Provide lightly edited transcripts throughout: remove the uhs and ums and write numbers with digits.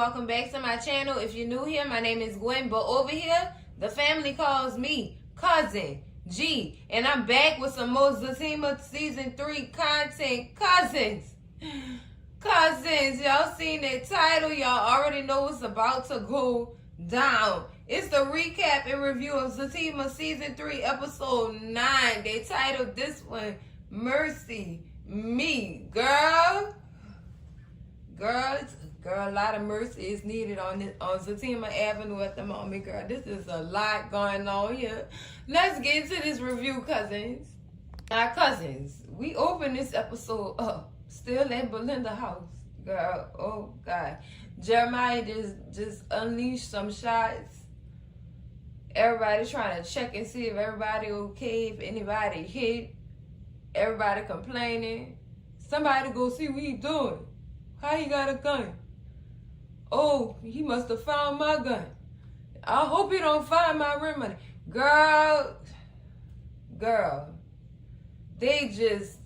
welcome back to my channel. If you're new here, my name is Gwen, but over here, the family calls me Cousin G, and I'm back with some more Zatima Season 3 content. Cousins, y'all seen that title, y'all already know what's about to go down. It's the recap and review of Zatima Season 3, Episode 9. They titled this one, Mercy Me. Girl, a lot of mercy is needed on Zatima Avenue at the moment, girl. This is a lot going on here. Let's get into this review, cousins. Now, cousins, we open this episode up still in Belinda's house, girl. Oh God, Jeremiah just unleashed some shots. Everybody trying to check and see if everybody okay, if anybody hit. Everybody complaining. Somebody go see what he doing. How he got a gun? Oh, he must have found my gun. I hope he don't find my rent money. Girl, they just,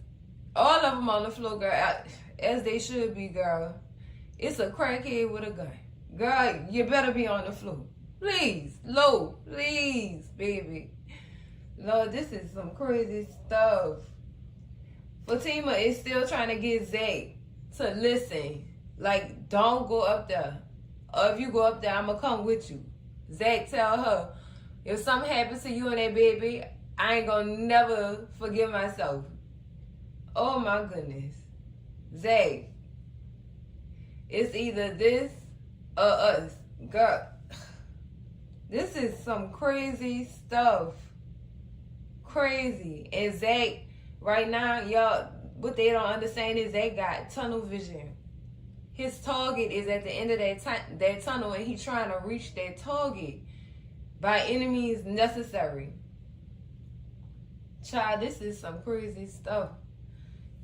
all of them on the floor, girl, as they should be, girl. It's a crackhead with a gun. Girl, you better be on the floor. Please, please, baby. Lord, this is some crazy stuff. Fatima is still trying to get Zach to listen. Like, don't go up there. Or if you go up there, I'm going to come with you. Zach tell her, if something happens to you and that baby, I ain't going to never forgive myself. Oh, my goodness. Zach, it's either this or us. Girl, this is some crazy stuff. Crazy. And Zach, right now, y'all, what they don't understand is they got tunnel vision. His target is at the end of that tunnel, and he's trying to reach that target by any means necessary. Child, this is some crazy stuff.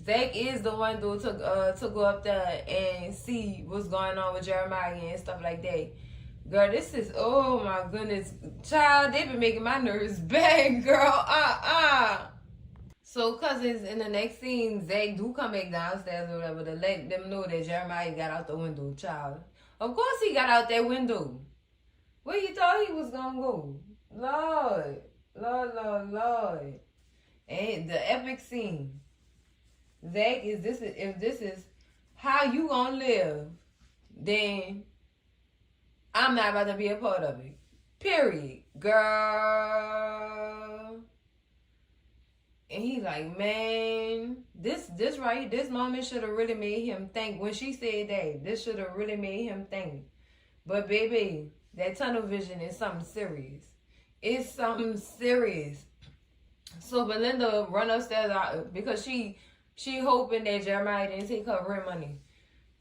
Zach is the one though to go up there and see what's going on with Jeremiah and stuff like that. Girl, this is, oh my goodness. Child, they been making my nerves bad, girl. So, cousins, in the next scene, Zach do come back downstairs or whatever to let them know that Jeremiah got out the window, child. Of course he got out that window. Where you thought he was going to go? Lord. And the epic scene. Zach, if this is how you going to live, then I'm not about to be a part of it. Period. Girl. And he's like, man, this moment should have really made him think. When she said that, this should have really made him think. But baby, that tunnel vision is something serious. It's something serious. So Belinda run upstairs because she hoping that Jeremiah didn't take her rent money.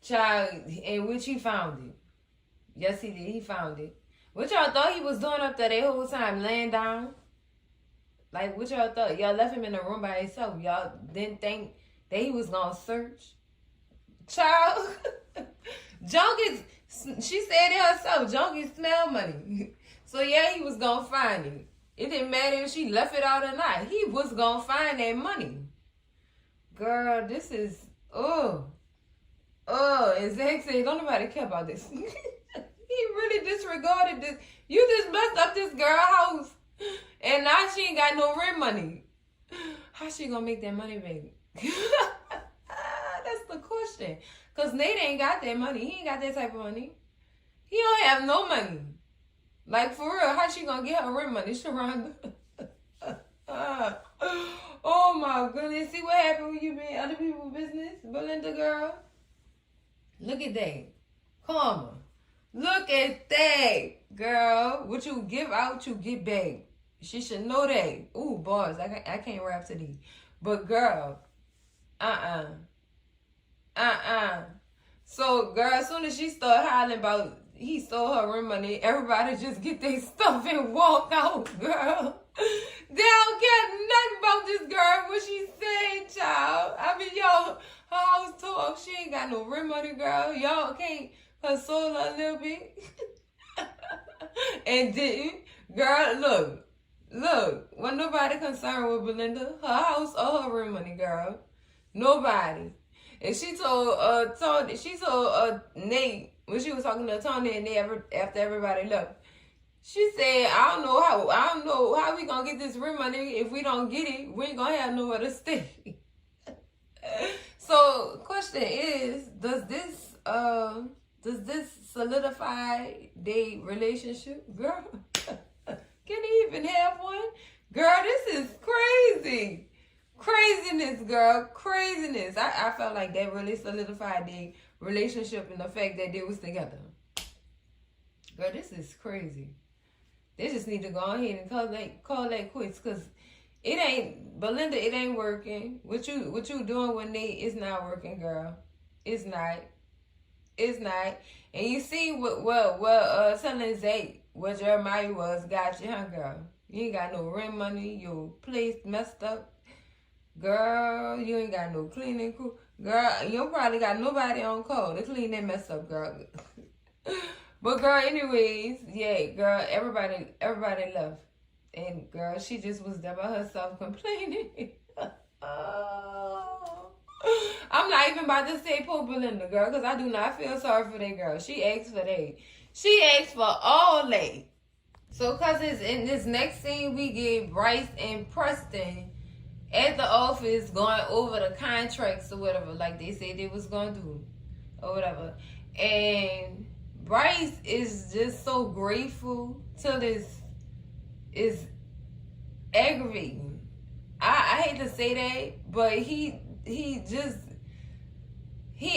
Child, in which he found it. Yes, he did. He found it. What y'all thought he was doing up there that whole time, laying down? Like, what y'all thought? Y'all left him in the room by himself. Y'all didn't think that he was going to search? Child, Junkie, she said it herself, Junkie smell money. So, yeah, he was going to find it. It didn't matter if she left it out or not. He was going to find that money. Girl, this is, and Zach said, don't nobody care about this. He really disregarded this. You just messed up this girl house. And now she ain't got no rent money. How she gonna make that money, baby? That's the question. Because Nate ain't got that money. He ain't got that type of money. He don't have no money. Like, for real, how she gonna get her rent money, Sharonda? Oh, my goodness. See what happened when you be in other people's business, Belinda, girl? Look at that. Karma. Look at that, girl. What you give out, you get back. She should know that. Ooh, boys, I can't rap to these. But girl, So, girl, as soon as she started hollering about he stole her rent money, everybody just get their stuff and walk out, girl. They don't care nothing about this girl, what she said, child. I mean, y'all, her house talk, she ain't got no rent money, girl. Y'all can't console her a little bit. And didn't. Girl, look, wasn't nobody concerned with Belinda, her house or her rent money, girl. Nobody. And she told Nate when she was talking to Tony and after everybody left. She said, I don't know how we gonna get this rent money. If we don't get it, we ain't gonna have nowhere to stay. So, question is, does this solidify their relationship? Girl, can they even have one? Girl, this is crazy. Craziness, girl. Craziness. I felt like that really solidified their relationship and the fact that they was together. Girl, this is crazy. They just need to go ahead and call that quits, because it ain't, Belinda, it ain't working. What you doing with Nate is not working, girl. It's not. It's not. And you see what telling Zach what Jeremiah got you, huh, girl? You ain't got no rent money, your place messed up. Girl, you ain't got no cleaning crew. Girl, you probably got nobody on call to clean that mess up, girl. But girl, anyways, yeah, girl, everybody left. And girl, she just was there by herself complaining. I'm not even about to say poor Belinda, girl, because I do not feel sorry for that girl. She asked for that. She asked for all that. So, cousins, in this next scene, we get Bryce and Preston at the office going over the contracts or whatever, like they said they was going to do or whatever. And Bryce is just so grateful till this is aggravating. I hate to say that, but he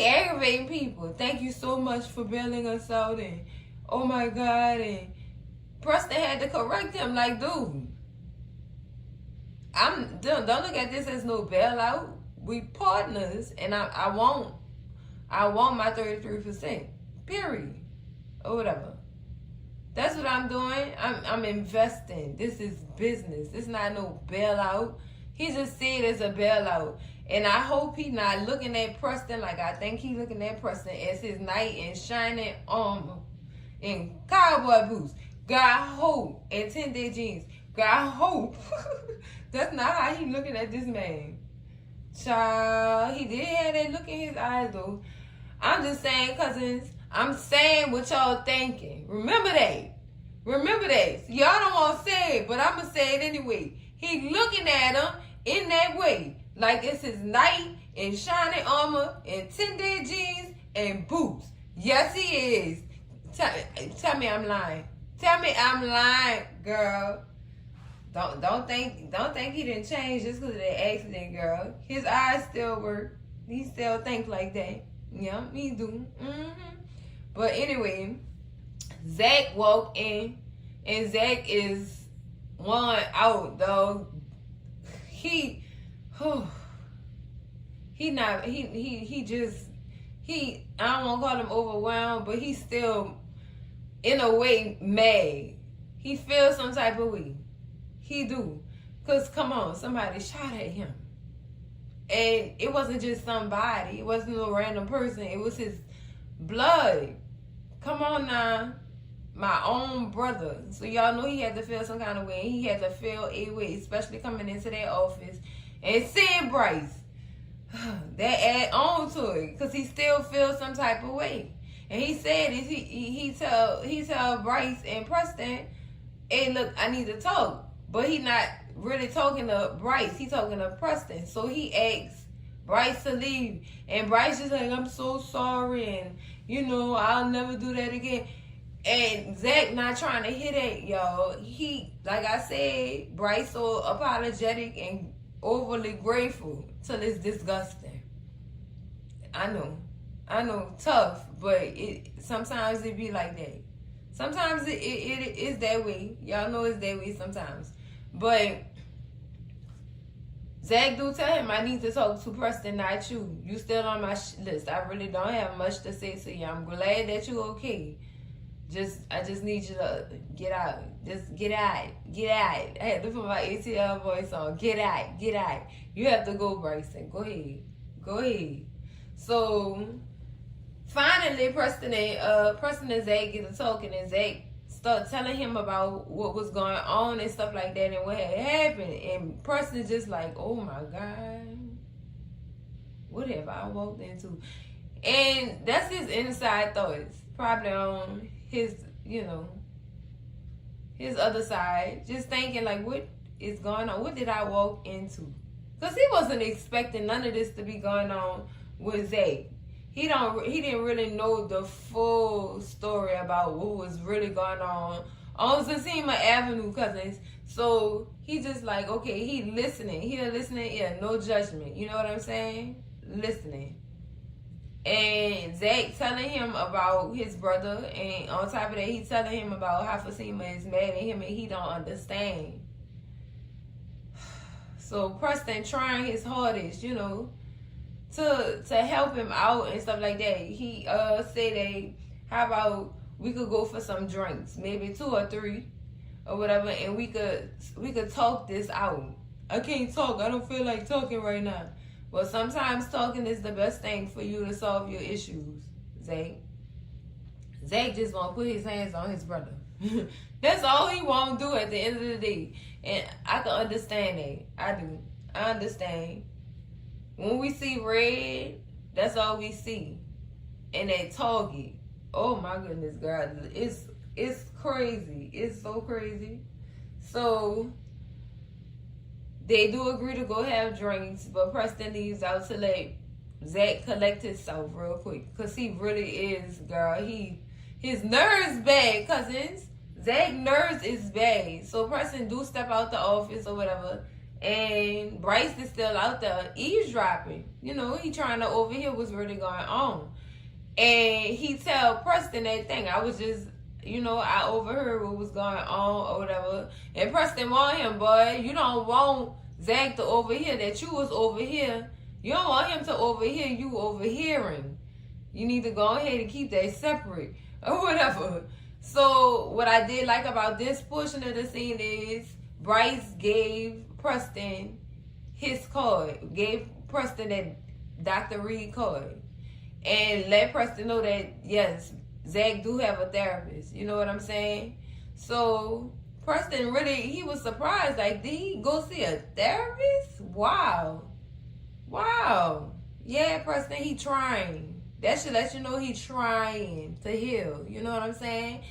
aggravating people. Thank you so much for bailing us out, and oh my God, and Preston had to correct him like, dude, don't look at this as no bailout. We partners, and I want my 33%. Period. Or whatever. That's what I'm doing. I'm investing. This is business. It's not no bailout. He just said it's a bailout. And I hope he not looking at Preston like I think he looking at Preston as his knight in shining armor and cowboy boots. God hope, and 10-day jeans. God hope. That's not how he looking at this man. Child, he did have that look in his eyes though. I'm just saying, cousins, I'm saying what y'all thinking. Remember that. Remember that. So y'all don't want to say it, but I'm going to say it anyway. He looking at him in that way. Like it's his knight in shining armor and 10-day jeans and boots. Yes, he is. Tell me I'm lying. Tell me I'm lying, girl. Don't think he didn't change just because of that accident, girl. His eyes still work. He still think like that. Yeah, he do. But anyway, Zach walked in, and Zach is one out, dog. I don't want to call him overwhelmed, but he's still, in a way, mad. He feels some type of way. He do. Because, come on, somebody shot at him. And it wasn't just somebody. It wasn't no random person. It was his blood. Come on now. My own brother. So y'all know he had to feel some kind of way. He had to feel a way, especially coming into that office and seeing Bryce. That add on to it, because he still feels some type of way. And he said, he tell Bryce and Preston, hey, look, I need to talk. But he not really talking to Bryce. He talking to Preston. So he asks Bryce to leave. And Bryce just like, I'm so sorry. And, I'll never do that again. And Zach not trying to hit it, y'all. He, like I said, Bryce so apologetic and overly grateful till it's disgusting. I know, tough, but sometimes it be like that. Sometimes it is that way. Y'all know it's that way sometimes. But Zach do tell him, I need to talk to Preston, not you. You still on my list. I really don't have much to say to you. I'm glad that you okay. I just need you to get out. Just get out. Get out. I had to put my ATL voice on. Get out. Get out. You have to go, Bryson. Go ahead. So finally, Preston and Zach get to talking, and Zach start telling him about what was going on and stuff like that and what had happened. And Preston's just like, oh my God, what have I walked into? And that's his inside thoughts. probably on his, his other side, just thinking like, what is going on? What did I walk into? Because he wasn't expecting none of this to be going on with Zach. He didn't really know the full story about what was really going on Zatima Avenue, cousins. So he just like, okay, he listening. He listening, yeah, no judgment. You know what I'm saying? Listening. And Zach telling him about his brother, and on top of that, he telling him about how Fatima is mad at him and he don't understand. So Preston trying his hardest, to help him out and stuff like that. He said, "Hey, how about we could go for some drinks, maybe 2 or 3 or whatever, and we could talk this out." I can't talk. I don't feel like talking right now. Well, sometimes talking is the best thing for you to solve your issues, Zach. Zach just won't put his hands on his brother. That's all he won't do at the end of the day. And I can understand that. I do. I understand. When we see red, that's all we see. And that target. Oh my goodness, God. It's crazy. It's so crazy. So they do agree to go have drinks, but Preston leaves out to let Zach collect himself real quick. Because he really is, girl. His nerves bad, cousins. Zach nerves is bad. So Preston do step out the office or whatever. And Bryce is still out there eavesdropping. He trying to overhear what's really going on. And he tell Preston that thing. I was just, I overheard what was going on or whatever. And Preston want him, boy. You don't want Zach to overhear that you was over here. You don't want him to overhear you overhearing. You need to go ahead and keep that separate or whatever. So what I did like about this portion of the scene is Bryce gave Preston his card. Gave Preston that Dr. Reed card. And let Preston know that, yes, Zach do have a therapist. You know what I'm saying? So Preston really, he was surprised. Like, did he go see a therapist? Wow. Yeah, Preston, he trying. That should let you know he trying to heal. You know what I'm saying?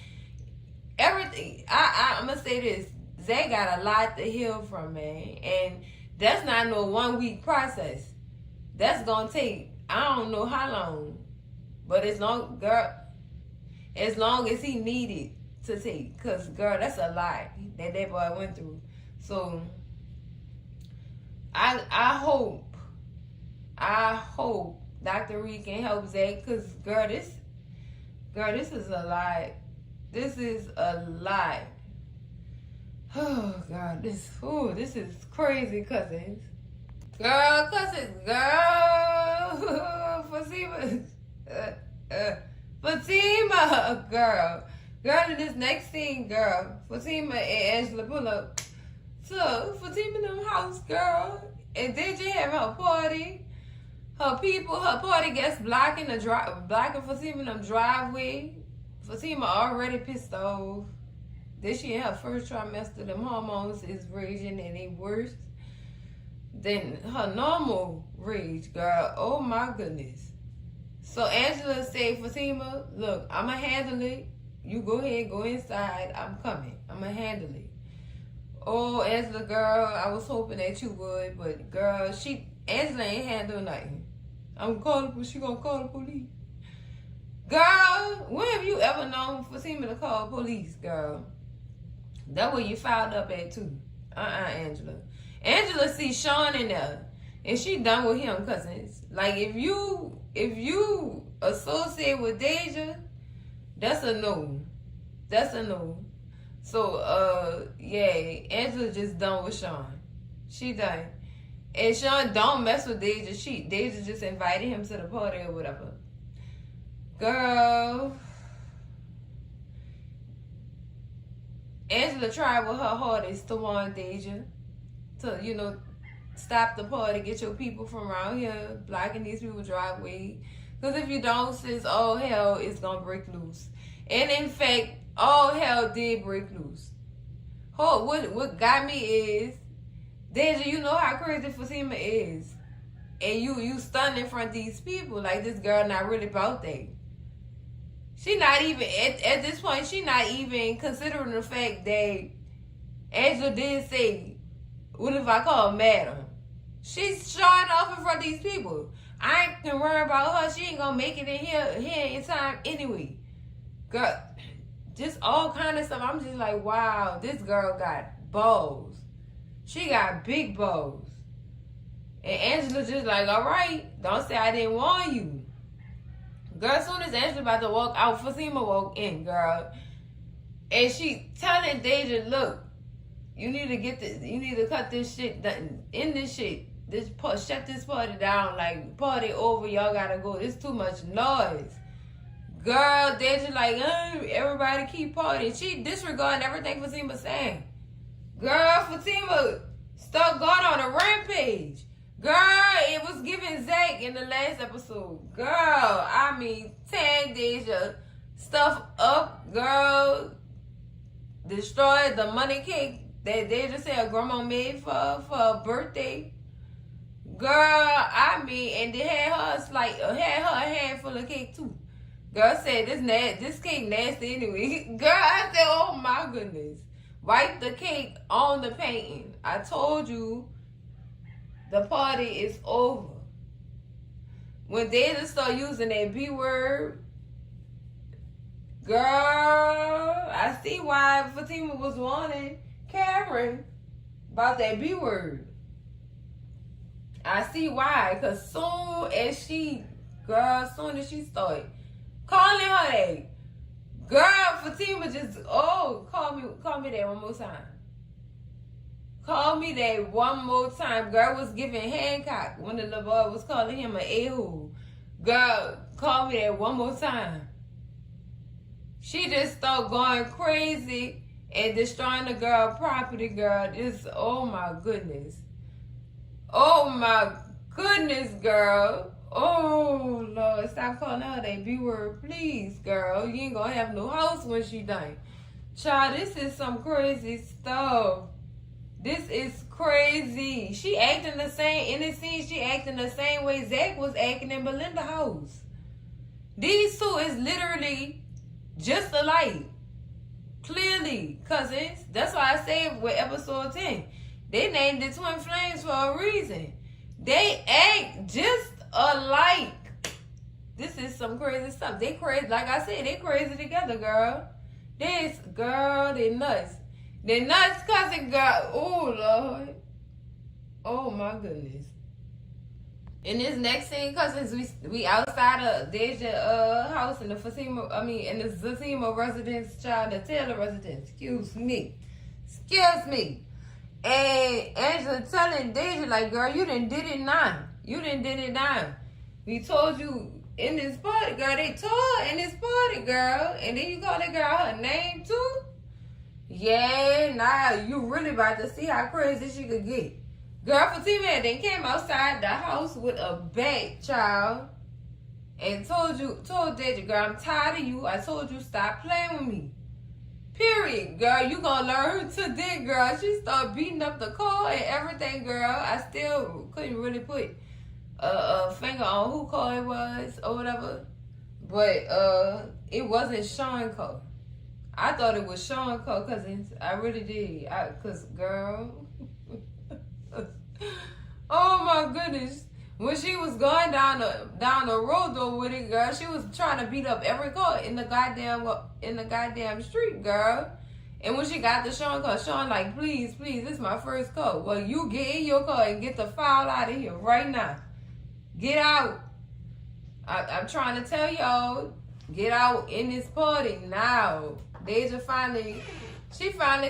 Everything. I'm going to say this. Zach got a lot to heal from, man. And that's not no 1 week process. That's going to take, I don't know how long. But as long as he needed to take. Because, girl, that's a lot that boy went through. So, I hope Dr. Reed can help Zach. Because, girl, this is a lot. This is a lot. Oh, God, this is crazy, cousins. Girl, Fatima, girl, in this next scene, girl, Fatima and Angela pull up to Fatima them house, girl, and they just having her party. Her party guests blocking Fatima them driveway. Fatima already pissed off. This she in her first trimester, them hormones is raging and they worse than her normal rage, girl. Oh my goodness. So Angela said, Fatima, look, I'ma handle it. You go ahead, go inside. I'm coming. I'ma handle it. Oh, Angela, girl, I was hoping that you would, but girl, Angela ain't handle nothing. She gonna call the police. Girl, when have you ever known Fatima to call police, girl? That's where you filed up at too. Angela. Angela sees Sean in there, and she done with him, cousins. Like if you associate with Deja, that's a no. That's a no. So yeah, Angela just done with Sean. She done. And Sean don't mess with Deja. Deja just invited him to the party or whatever. Girl. Angela tried with her hardest to warn Deja to, stop the party, get your people from around here, blocking these people's driveway. Because if you don't, sis, all hell is going to break loose. And in fact, all hell did break loose. What got me is, Deja, you know how crazy Fatima is. And you stunned in front of these people like this girl not really about that. She not even at this point. She not even considering the fact that Angela did say, "What if I call madam?" She's showing off in front of these people. I ain't gonna worry about her. She ain't gonna make it in here in time anyway. Girl, just all kind of stuff. I'm just like, wow, this girl got balls. She got big balls. And Angela just like, all right, don't say I didn't warn you. Girl, as soon as Angela about to walk out, Fatima walk in, girl. And she telling Deja, look, you need to get this, you need to cut this shit, in this shit. Shut this party down, like, party over, y'all gotta go. It's too much noise. Girl, Deja like, everybody keep partying. She disregarding everything Fatima saying. Girl, Fatima start going on a rampage. Girl, it was giving Zach in the last episode. Girl, I mean, tag Deja, stuff up, girl. Destroyed the money cake that Deja said her grandma made for her birthday. Girl, I mean, and they had her a handful of cake too. Girl said this cake nasty anyway. Girl, I said, oh my goodness. Wipe the cake on the painting. I told you the party is over. When they just start using that B word, girl, I see why Fatima was warning Karen about that B word. I see why. Because soon as she started calling her that, girl, Fatima just, call me that one more time. Call me that one more time. Girl was giving Hancock when the little boy was calling him an a-hole. Girl, call me that one more time. She just started going crazy and destroying the girl property, girl. This, oh my goodness. Oh my goodness, girl. Oh, Lord, stop calling her that B word, please, girl. You ain't gonna have no house when she done. Child, this is some crazy stuff. This is crazy. She acting the same, in the scene, she acting the same way Zach was acting in Belinda's house. These two is literally just alike. Clearly, cousins. That's why I say with episode 10. They named it Twin Flames for a reason. They act just alike. This is some crazy stuff. They crazy, like I said, they crazy together, girl. They nuts. They nuts, cousin, girl. Oh, Lord. Oh, my goodness. In this next scene, cousins, we outside of Deja house in the Zatima residence, child, the Taylor residence. Excuse me. And Angela telling Deja, like, girl, you done did it now. We told you in this party, girl. They told her in this party, girl. And then you call that girl her name, too? Yeah, nah, you really about to see how crazy she could get. Girl, Fatima then came outside the house with a bat, child. And told Deja, girl, I'm tired of you. I told you stop playing with me. Period, girl. You gonna learn today, girl. She started beating up the car and everything, girl. I still couldn't really put a finger on who car it was or whatever. But it wasn't Sean's car. I thought it was Sean's car, cousins. I really did. Cause girl. Oh my goodness. When she was going down the road though with it, girl, she was trying to beat up every car in the goddamn street, girl. And when she got the Sean car, Sean like, please, this is my first car. Well, you get in your car and get the foul out of here right now. Get out. I'm trying to tell y'all, get out in this party now. Deja finally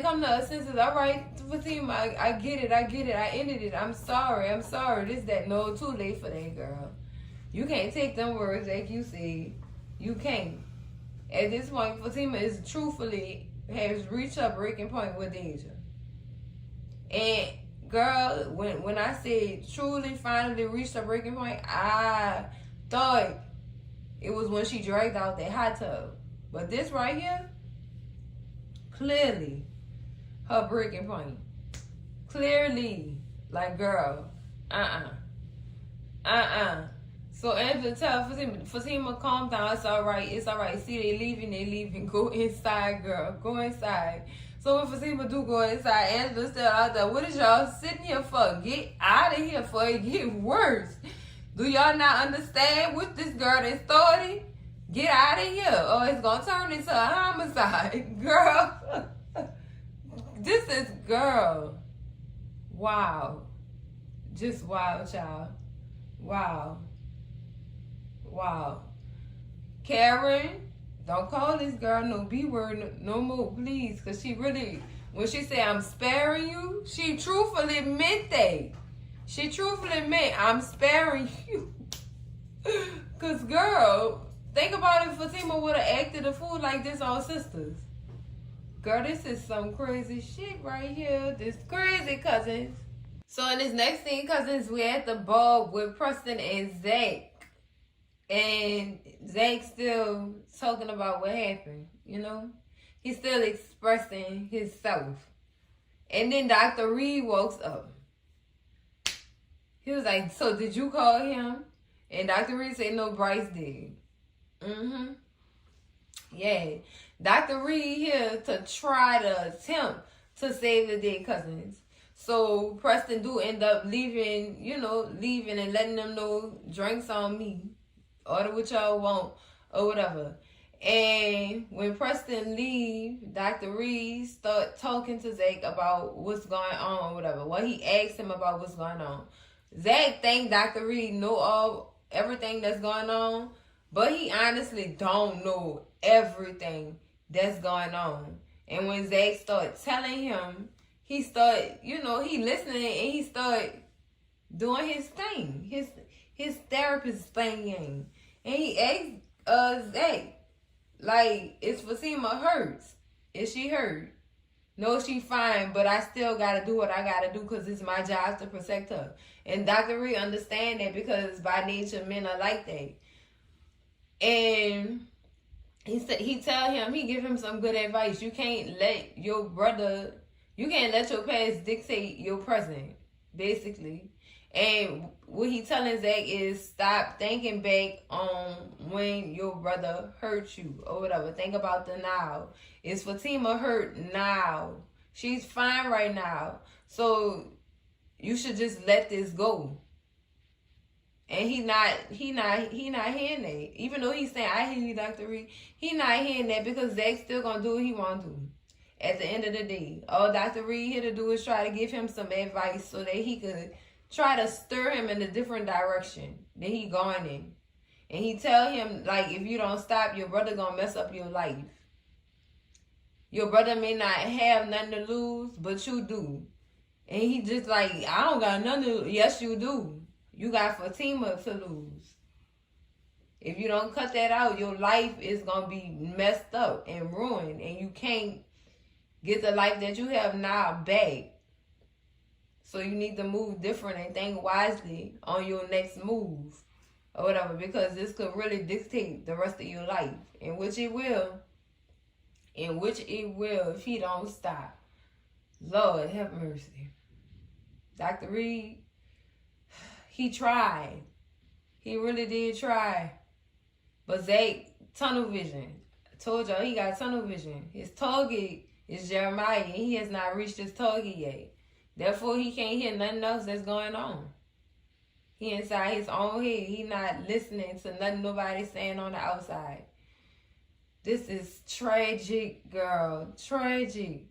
come to her senses. All right, Fatima, I get it. I ended it. I'm sorry. This, that. No, too late for that, girl. You can't take them words like you said. You can't. At this point, Fatima has reached her breaking point with Deja. And, girl, when I said truly finally reached her breaking point, I thought it was when she dragged out that hot tub. But this right here, clearly, her breaking point. Clearly, like, girl, So Angela tell Fatima, calm down. It's all right. It's all right. See, they leaving. Go inside, girl. Go inside. So when Fatima do go inside, Angela still out there. What is y'all sitting here for? Get out of here for it get worse. Do y'all not understand what this girl is started? Get out of here, or it's gonna turn into a homicide, girl. This is girl. Wow, just wow, child. Wow. Karen, don't call this girl no B word no more, please. Because she really, when she say I'm sparing you, she truthfully meant that. She truthfully meant I'm sparing you. Because, girl, think about if Fatima would have acted a fool like this on Sisters. Girl, this is some crazy shit right here. This crazy, cousins. So in this next scene, cousins, we're at the ball with Preston and Zach. And Zach still talking about what happened, you know? He's still expressing himself. And then Dr. Reed walks up. He was like, so did you call him? And Dr. Reed said, no, Bryce did. Yeah. Dr. Reed here to try to attempt to save the dead cousins. So Preston do end up leaving and letting them know, drinks on me. Order what y'all want or whatever. And when Preston leave, Dr. Reed start talking to Zach about what's going on or whatever. Well, he asked him about what's going on. Zach think Dr. Reed know everything that's going on, but he honestly don't know everything that's going on. And when Zach start telling him, he start, he listening and he start doing his thing, his therapist thing. And he asked Zach, like, is Fatima hurt? Is she hurt? No, she fine, but I still gotta do what I gotta do because it's my job to protect her. And Dr. Reed understand that because by nature men are like that. And he tell him, he give him some good advice. You can't let your past dictate your present, basically. And what he telling Zach is stop thinking back on when your brother hurt you or whatever. Think about the now. Is Fatima hurt now? She's fine right now. So you should just let this go. And he not hearing that. Even though he's saying, I hear you, Dr. Reed, he not hearing that because Zach's still gonna do what he want to. At the end of the day, all Dr. Reed here to do is try to give him some advice so that he could try to stir him in a different direction that he going in. And he tell him, like, if you don't stop, your brother gonna mess up your life. Your brother may not have nothing to lose, but you do. And he just like, I don't got nothing to lose. Yes, you do. You got Fatima to lose. If you don't cut that out, your life is gonna be messed up and ruined. And you can't get the life that you have now back. So you need to move different and think wisely on your next move or whatever, because this could really dictate the rest of your life, in which it will if he don't stop. Lord have mercy. Dr. Reed, he tried. He really did try. But Zach, tunnel vision. I told y'all he got tunnel vision. His target is Jeremiah, and he has not reached his target yet. Therefore, he can't hear nothing else that's going on. He inside his own head. He not listening to nothing nobody's saying on the outside. This is tragic, girl. Tragic.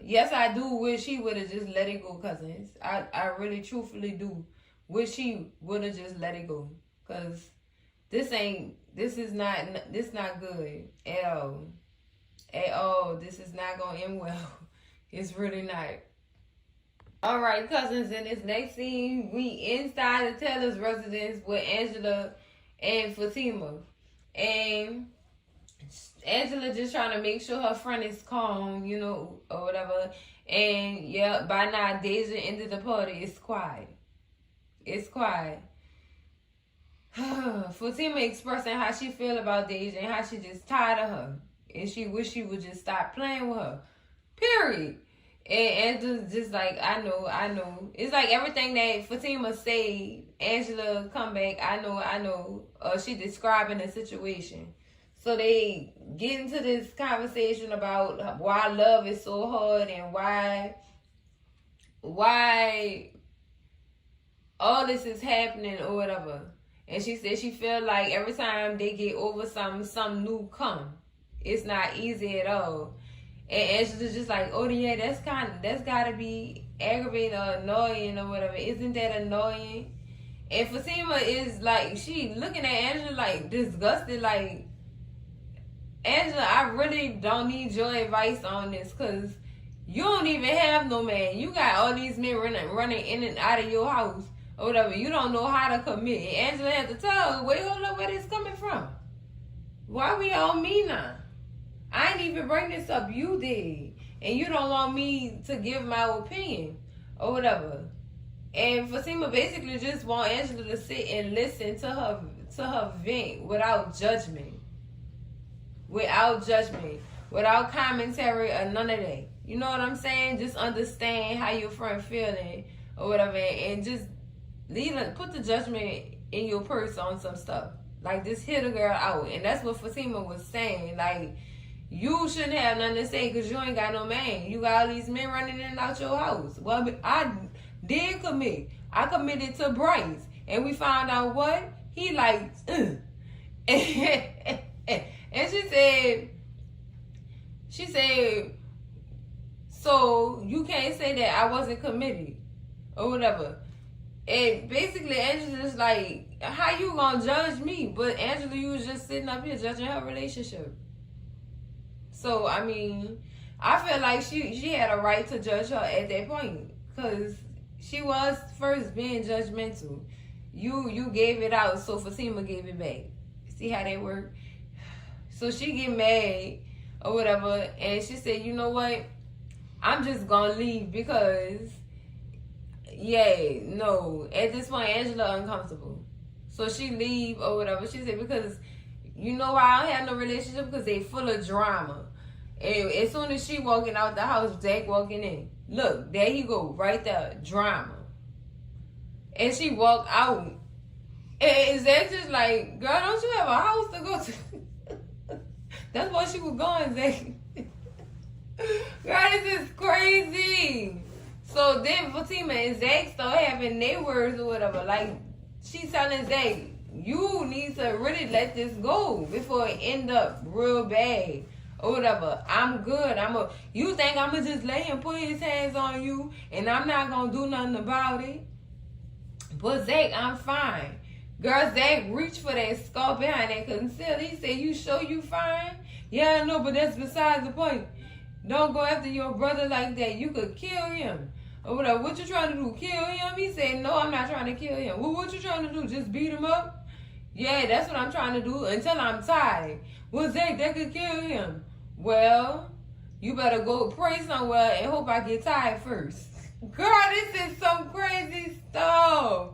Yes, I do wish he would have just let it go, cousins. I really, truthfully do wish he would have just let it go. Because this not good at all. At all. This is not going to end well. It's really not. Alright, cousins, in this next scene, we inside the Taylor's residence with Angela and Fatima. And Angela just trying to make sure her friend is calm, or whatever. And yeah, by now, Deja ended the party. It's quiet. It's quiet. Fatima expressing how she feel about Deja and how she just tired of her. And she wish she would just stop playing with her. Period. And just like, I know. It's like everything that Fatima say, Angela come back, I know. She describing the situation. So they get into this conversation about why love is so hard and why all this is happening or whatever. And she said she feel like every time they get over something new come. It's not easy at all. And Angela's just like, oh yeah, that's gotta be aggravating or annoying or whatever. Isn't that annoying? And Fatima is like, she looking at Angela like disgusted, like, Angela, I really don't need your advice on this, because you don't even have no man. You got all these men running in and out of your house or whatever. You don't know how to commit. And Angela had to tell her, wait, hold up, where this coming from? Why we on me now? I ain't even bring this up. You did. And you don't want me to give my opinion or whatever. And Fatima basically just want Angela to sit and listen to her vent without judgment. Without judgment. Without commentary or none of that. You know what I'm saying? Just understand how your friend feeling or whatever. And just put the judgment in your purse on some stuff. Like, just hear the girl out. And that's what Fatima was saying. Like, you shouldn't have nothing to say because you ain't got no man. You got all these men running in and out your house. Well, I did commit. I committed to Bryce. And we found out what? He like, And she said, so you can't say that I wasn't committed or whatever. And basically Angela's like, how you gonna judge me? But Angela, you was just sitting up here judging her relationship. So, I mean, I feel like she had a right to judge her at that point. Because she was first being judgmental. You gave it out, so Fatima gave it back. See how that work? So she get mad or whatever. And she said, you know what? I'm just going to leave because, yeah, no. At this point, Angela uncomfortable. So she leave or whatever. She said, because you know why I don't have no relationship? Because they full of drama. And as soon as she walking out the house, Zach walking in. Look, there he go, right there, drama. And she walk out. And Zach just like, girl, don't you have a house to go to? That's why she was going, Zach. Girl, this is crazy. So then Fatima and Zach start having their words or whatever. Like, she's telling Zach, you need to really let this go before it end up real bad or whatever. I'm good. You think I'm going to just let him put his hands on you and I'm not going to do nothing about it? But Zach, I'm fine. Girl, Zach reached for that skull behind that concealer. He said, you sure you fine? Yeah, I know, but that's besides the point. Don't go after your brother like that. You could kill him. Or whatever. What you trying to do? Kill him? He said, no, I'm not trying to kill him. Well, what you trying to do? Just beat him up? Yeah, that's what I'm trying to do until I'm tired. Well, Zach, that could kill him. Well, you better go pray somewhere and hope I get tired first. Girl, this is some crazy stuff.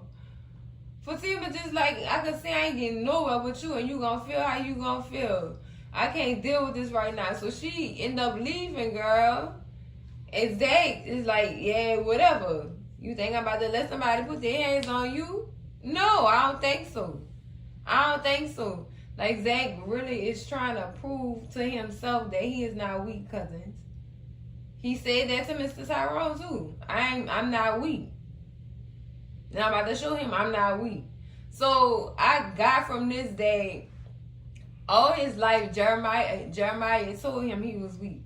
Fatima just like, I could say I ain't getting nowhere with you and you gonna feel how you gonna feel. I can't deal with this right now. So she end up leaving, girl. And Zach is like, yeah, whatever. You think I'm about to let somebody put their hands on you? No, I don't think so. Like, Zach really is trying to prove to himself that he is not weak, cousins. He said that to Mr. Tyrone, too. I'm not weak. And I'm about to show him I'm not weak. So, I got from this that all his life, Jeremiah told him he was weak.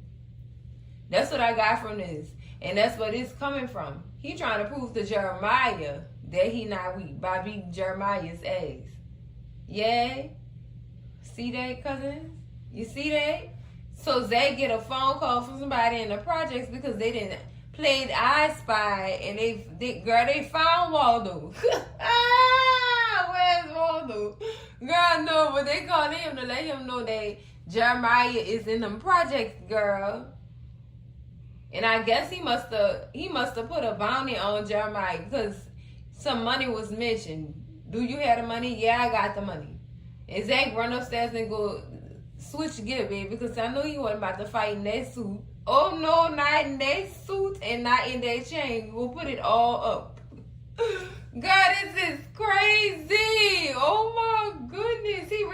That's what I got from this. And that's what it's coming from. He trying to prove to Jeremiah that he not weak by beating Jeremiah's ass. Yeah? See that, cousins? You see that? So Zach get a phone call from somebody in the projects because they didn't played I Spy and they found Waldo. Where's Waldo? Girl, no, but they called him to let him know that Jeremiah is in them projects, girl. And I guess he must have put a bounty on Jeremiah because some money was mentioned. Do you have the money? Yeah, I got the money. And Zach run upstairs and go switch gear, baby, because I know he wasn't about to fight in that suit Oh no, not in that suit and not in that chain. We'll put it all up. God, this is crazy. Oh my goodness. He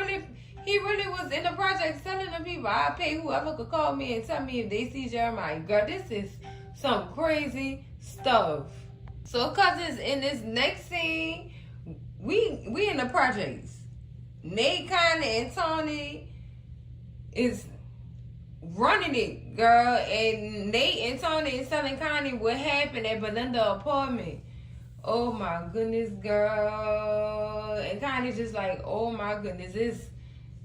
really was in the project telling the people, I pay whoever could call me and tell me if they see Jeremiah. God, this is some crazy stuff. So cousins, in this next scene, we in the projects. Nate, Connie, and Tony is running it, girl. And Nate and Tony is telling Connie what happened at Belinda's apartment. Oh my goodness, girl. And Connie's just like, oh my goodness,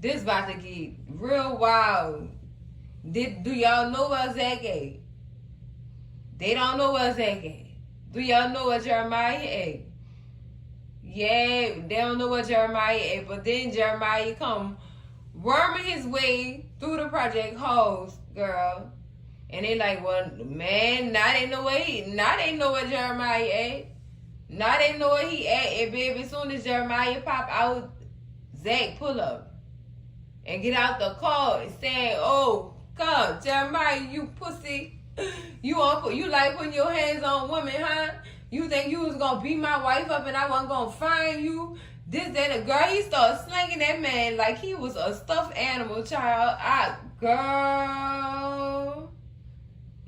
this about to get real wild. Do y'all know where Zach at? They don't know where Zach at. Do y'all know where Jeremiah at? Yeah, they don't know where Jeremiah at. But then Jeremiah come worming his way through the project halls, girl. And they like, well, man, now they know where Jeremiah at. Now they know where he at. And baby, as soon as Jeremiah pop out, Zach pull up and get out the car and say, oh God, Jeremiah, you pussy. You like putting your hands on women, huh? You think you was gonna beat my wife up and I wasn't gonna find you? This, that, a girl, he started slinging that man like he was a stuffed animal, child. Girl.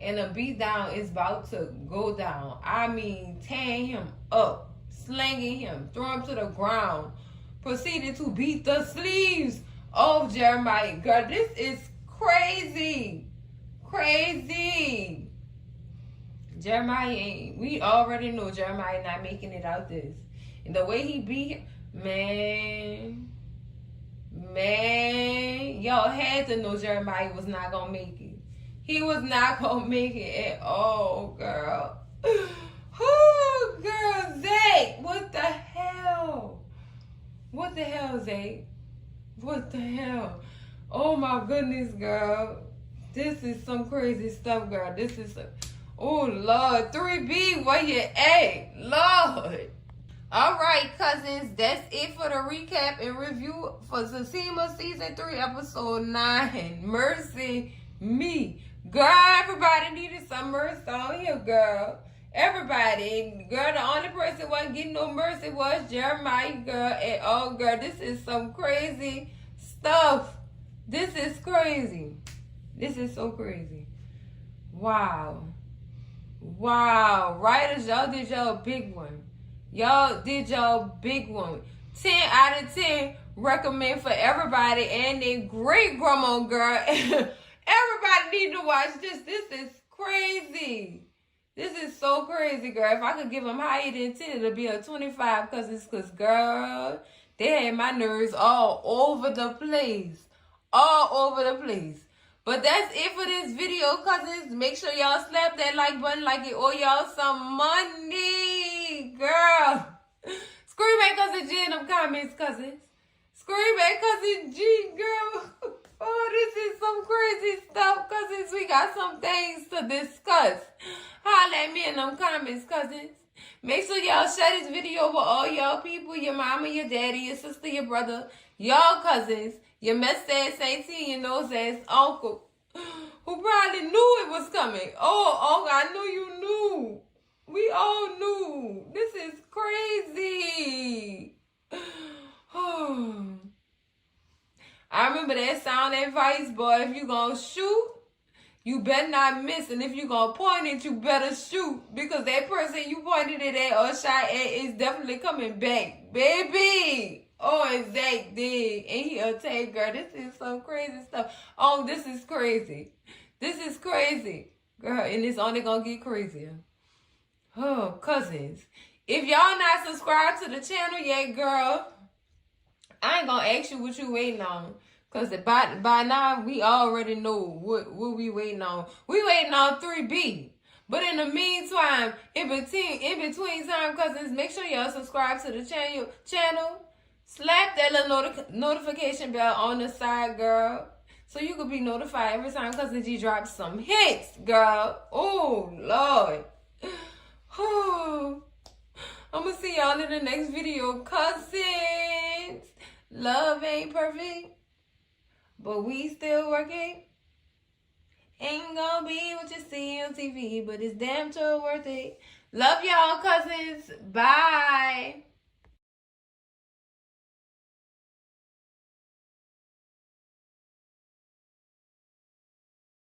And the beat down is about to go down. I mean, tearing him up, slinging him, throwing him to the ground, proceeded to beat the sleeves of Jeremiah. Girl, this is crazy. Crazy. Jeremiah we already know Jeremiah not making it out this. And the way he beat him, man, y'all had to know Jeremiah was not gonna make it. He was not gonna make it at all, girl. Oh, girl, Zach, what the hell? What the hell, Zach? What the hell? Oh my goodness, girl. This is some crazy stuff, girl. This is oh Lord. 3B, where you at? Lord. All right, cousins, that's it for the recap and review for Zatima Season 3, Episode 9. Mercy me. Girl, everybody needed some mercy on here, girl. Everybody. Girl, the only person wasn't getting no mercy was Jeremiah, girl. And oh, girl, this is some crazy stuff. This is crazy. This is so crazy. Wow. Wow. Writers, y'all did y'all big one. Y'all did y'all big one. 10 out of 10 recommend for everybody and their great grandma, girl. Everybody need to watch this. This is crazy. This is so crazy, girl. If I could give them higher than 10, it'll be a 25 because, girl, they had my nerves all over the place. All over the place. But that's it for this video, cousins. Make sure y'all slap that like button like it owe y'all some money. Girl. Scream at Cousin G in them comments, cousins. Scream at Cousin G, girl. Oh, this is some crazy stuff, cousins. We got some things to discuss. Holla at me in them comments, cousins. Make sure y'all share this video with all y'all people, your mama, your daddy, your sister, your brother, y'all cousins, your mess ass auntie, your nose ass uncle, who probably knew it was coming. Oh, uncle, I knew you knew. We all knew. This is crazy. I remember that sound advice, boy. If you gonna shoot, you better not miss. And if you gonna point it, you better shoot. Because that person you pointed it at or shot at is definitely coming back. Baby! Oh, and Zach did. And he attacked, girl. This is some crazy stuff. Oh, this is crazy. This is crazy. Girl, and it's only gonna get crazier. Oh, cousins. If y'all not subscribed to the channel yet, girl, I ain't gonna ask you what you waiting on. Because by now, we already know what we waiting on. We waiting on 3B. But in the meantime, in between time, cousins, make sure y'all subscribe to the channel. Slap that little notification bell on the side, girl. So you could be notified every time Cousin G drops some hits, girl. Oh, Lord. Oh. I'm going to see y'all in the next video, cousins. Love ain't perfect, but we still working. Ain't gonna be what you see on TV, but it's damn sure worth it. Love y'all, cousins. Bye.